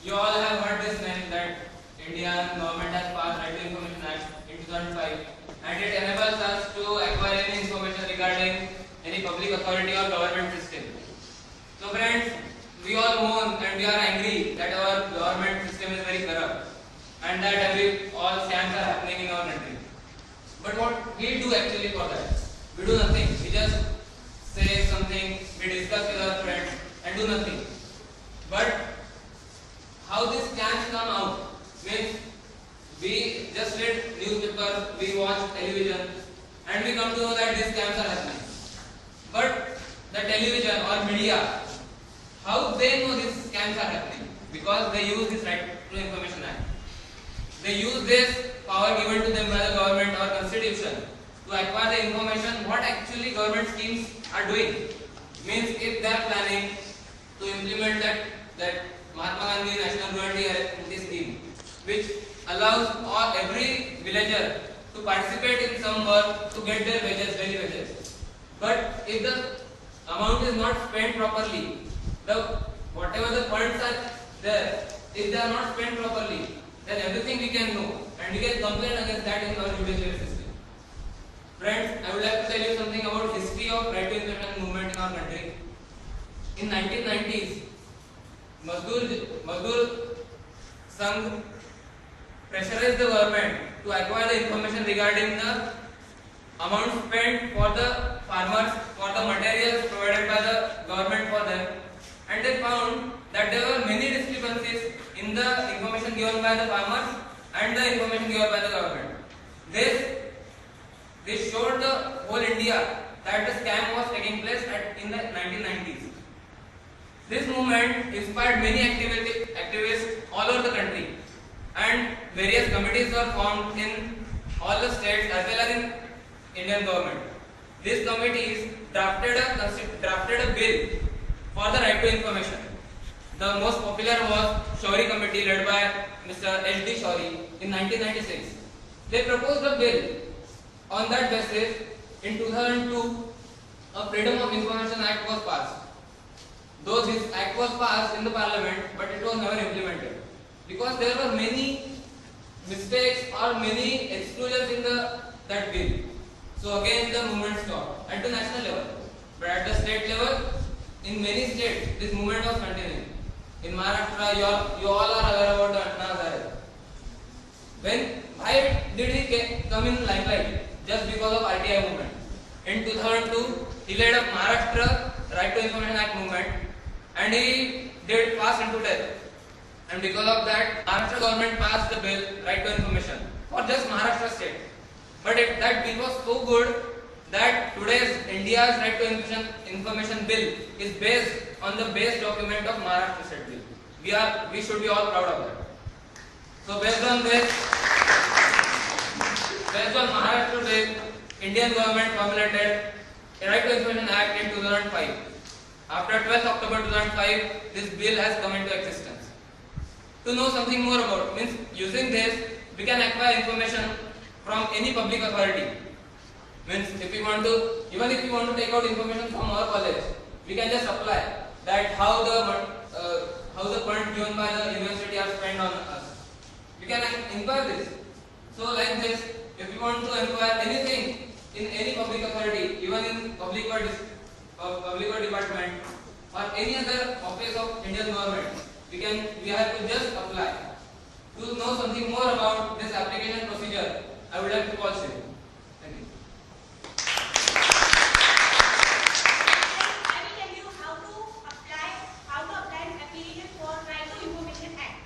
You all have heard this name that Indian government has passed Right to Information Act in 2005, and it enables us to acquire any information regarding any public authority or government system. So friends, we all mourn and we are angry that our government system is very corrupt and that all scams are happening in our country. But what we do actually for that? We do nothing. We just say something, we discuss with our friends and do nothing. But how these scams come out means we just read newspapers, we watch television, and we come to know that these scams are happening. But the television or media, how they know these scams are happening? Because they use this Right to Information Act. They use this power given to them by the government or constitution to acquire the information what actually government schemes are doing. Means if they are planning to implement that Mahatma Gandhi National Rural Guarantee Scheme, which allows every villager to participate in some work to get their wages, daily wages. But if the amount is not spent properly, whatever the funds are there, if they are not spent properly, then everything we can know and we can complain against that in our judicial system. Friends, I would like to tell you something about history of Right to Information movement in our country. In 1990s, Mazdoor Sangh pressurized the government to acquire the information regarding the amount spent for the farmers for the materials provided by the government for them, and they found that there were many discrepancies in the information given by the farmers and the information given by the government. This showed the whole India that the scam was taking place in the 1990s. This movement inspired many activists all over the country, and various committees were formed in all the states as well as in Indian government. These committees drafted a bill for the right to information. The most popular was Shourie Committee led by Mr. H.D. Shourie in 1996. They proposed a bill. On that basis, in 2002, a Freedom of Information Act was passed. Though this act was passed in the parliament, but it was never implemented because there were many mistakes or many exclusions in that bill. So again the movement stopped at the national level, but at the state level, in many states, this movement was continuing. In Maharashtra, you all are aware about the Anna. Why did he come in limelight? Just because of RTI movement. In 2002, he led up Maharashtra Right to Information Act movement, and he did fast into death. And because of that, Maharashtra government passed the bill Right to Information for just Maharashtra state. But that bill was so good that today's India's Right to Information bill is based on the base document of Maharashtra state bill. We should be all proud of that. So based on Maharashtra bill, Indian government formulated a Right to Information Act in 2005. After 12th October 2005, this bill has come into existence. To know something more about, means using this, we can acquire information from any public authority. Means even if we want to take out information from our college, we can just apply that how the funds given by the university are spent on us. We can inquire this. So like this, if we want to inquire anything in any public authority, even in public or department or any other office of Indian government, we have to just apply. To know something more about this application procedure, I would like to call Shiv. Thank you. I will tell you how to apply an application for Right to Information Act.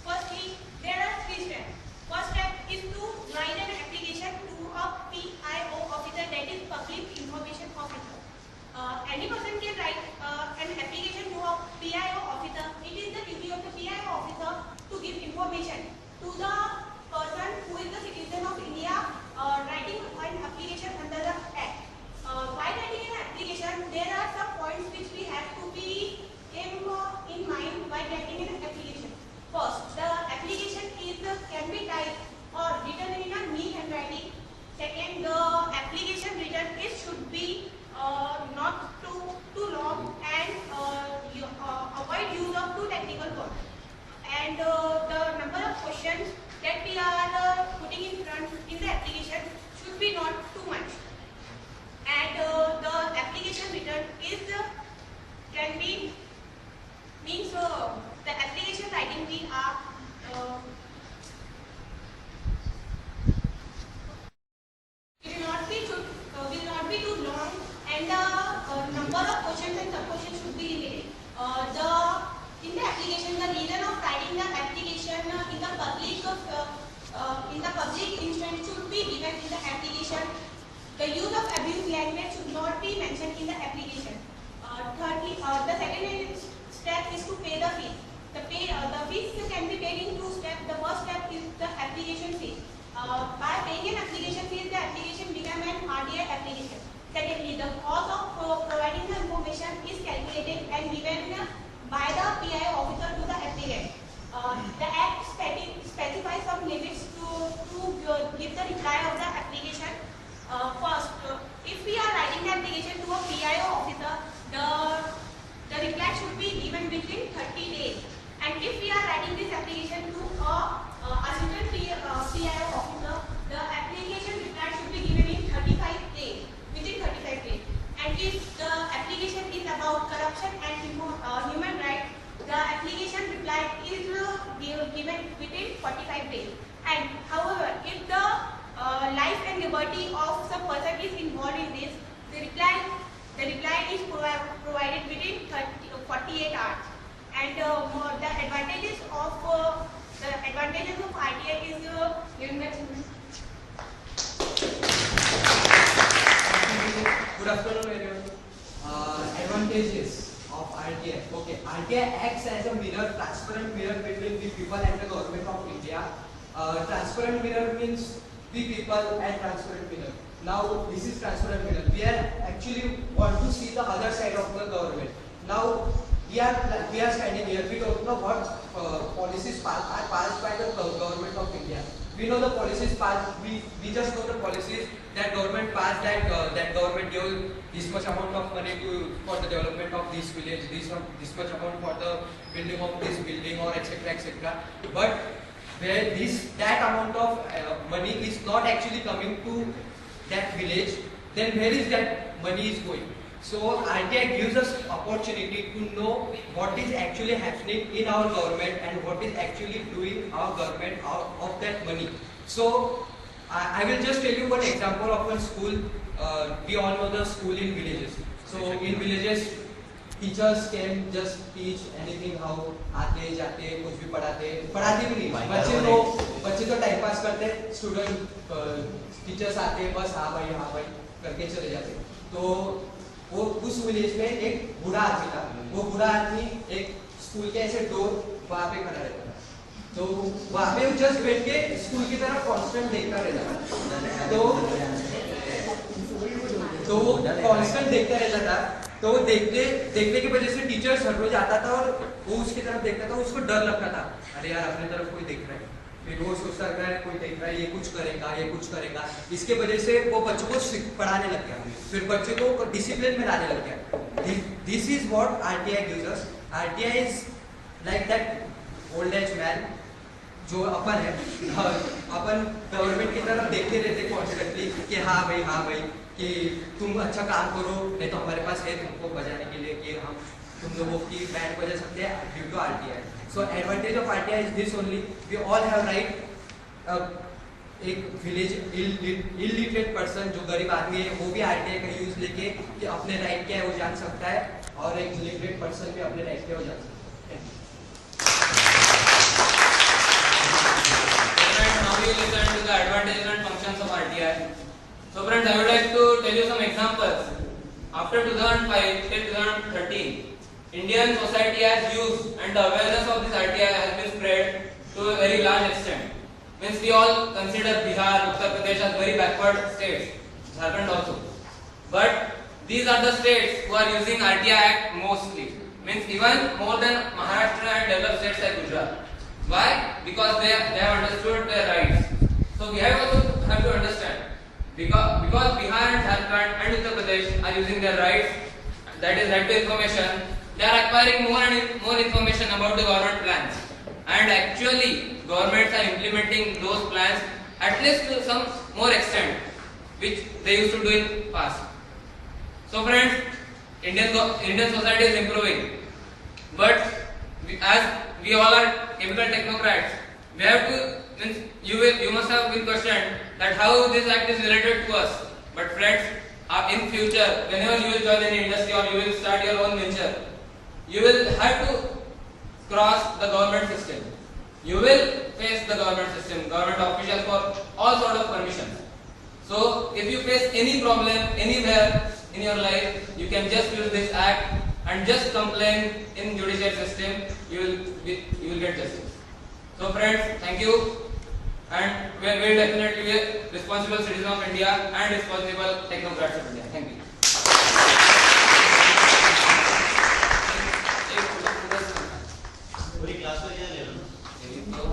Firstly, there are 3 steps. First step is to write an application to a PIO officer, that is Public Information Officer. Any person can write an application to a PIO officer. It is the duty of the PIO officer to give information to the person who is the citizen of India and the number of questions that we are putting in front in the application should be not too much. And the application return is can be means the application writing we are will not be too long, and the number of questions and sub questions should be limited. The in the application, the reason of writing the application in the public instance should be given in the application. The use of abuse language should not be mentioned in the application. Thirdly, the second step is to pay the fees. The fees can be paid in two steps. The first step is the application fee. By paying an application fee, the application becomes an RTI application. Secondly, the cost of providing the information is calculated and given by the PIO officer to the applicant. The Act specifies some limits to give the reply of the application. First, if we are writing the application to a PIO officer, the reply should be given within 30 days. And if we are writing this application to a assistant PIO officer, the application reply should be given in 35 days, within 35 days. And if the application is about corruption and human rights, the application reply is given within 45 days. And however, if the life and liberty of some person is involved in this, the reply is provided within 48 hours. And the advantages of RTI is given by Good afternoon, everyone. Advantages of RTI. Okay, RTI acts as a mirror, transparent mirror between the people and the government of India. Transparent mirror means the people and transparent mirror. Now, this is transparent mirror. We are actually want to see the other side of the government. Now, we are standing here. We don't know what policies are passed by the government of India. We know the policies passed. We just know the policies that government passed. That government gave this much amount of money for the development of this village. This much amount for the building of this building, or etc. etc. But where that amount of money is not actually coming to that village, then where is that money is going? So RTI gives us opportunity to know what is actually happening in our government and what is actually doing our government out of that money. So I will just tell you one example of one school. We all know the school in villages. So in villages, teachers can just teach anything, how आते जाते कुछ भी पढ़ाते भी नहीं. बच्चे तो time pass करते, स्टूडेंट टीचर्स आते बस हाँ भाई करके चले जाते. तो वो उस विलेज में एक बूढ़ा आदमी था. वो बूढ़ा आदमी एक स्कूल के ऐसे डोर वहाँ पे खड़ा रहता था. तो वहाँ पे जस्ट बैठ के स्कूल की तरफ कांस्टेंट देखता रहता था. तो वो कांस्टेंट देखता रहता था. तो वो देखने की वजह से टीचर हर रोज आता था और वो उसकी तरफ देखता था. उसको डर लगता था, अरे यार अपनी तरफ कोई देख रहा है. फिर वो सोचता है कोई देख रहा है, ये कुछ करेगा. इसके वजह से वो बच्चों को पढ़ाने लग गया. फिर बच्चों को डिसिप्लिन में लाने लग गया. This is what RTI gives us. RTI is like that old age man जो अपन है. अपन गवर्नमेंट की तरफ देखते रहते कॉन्स्टेंटली कि हाँ भाई कि तुम अच्छा काम करो, नहीं तो हमारे पास है तुमको बजाने के लिए कि हम तुम लोगों की बैंड बजा सकते हैं due to RTI. So advantage of RTI is this only. We all have right. एक विलेज इलिटरेट पर्सन जो गरीब आदमी है वो भी RTI का यूज लेके कि अपने राइट क्या है वो जान सकता है, और एक लिटरेट पर्सन भी अपने राइट क्या वो जान सकता है. Now we will listen to the advantages and functions of RTI. So friends, I would like to tell you some examples. After 2005 till 2013, Indian society has used, and the awareness of this RTI has been spread to a very large extent. Means we all consider Bihar, Uttar Pradesh as very backward states, Jharkhand also. But these are the states who are using RTI Act mostly. Means even more than Maharashtra and developed states like Gujarat. Why? Because they have understood their rights. So we have to understand. Because Bihar and Jharkhand and Uttar Pradesh are using their rights, that is right to information, they are acquiring more and more information about the government plans. and actually governments are implementing those plans at least to some more extent which they used to do in past. So friends, Indian society is improving, but as we all are chemical technocrats, we have to means you must have been questioned that how this act is related to us. But friends, in future, whenever you will join any industry or you will start your own venture, you will have to cross the government system. You will face the government system, government officials for all sort of permissions. So if you face any problem anywhere in your life, you can just use this act and just complain in judicial system. You will get justice. So friends, thank you, and we will definitely be responsible citizens of India and responsible technocrats of India. Thank you. पूरी class को यहाँ ले लो।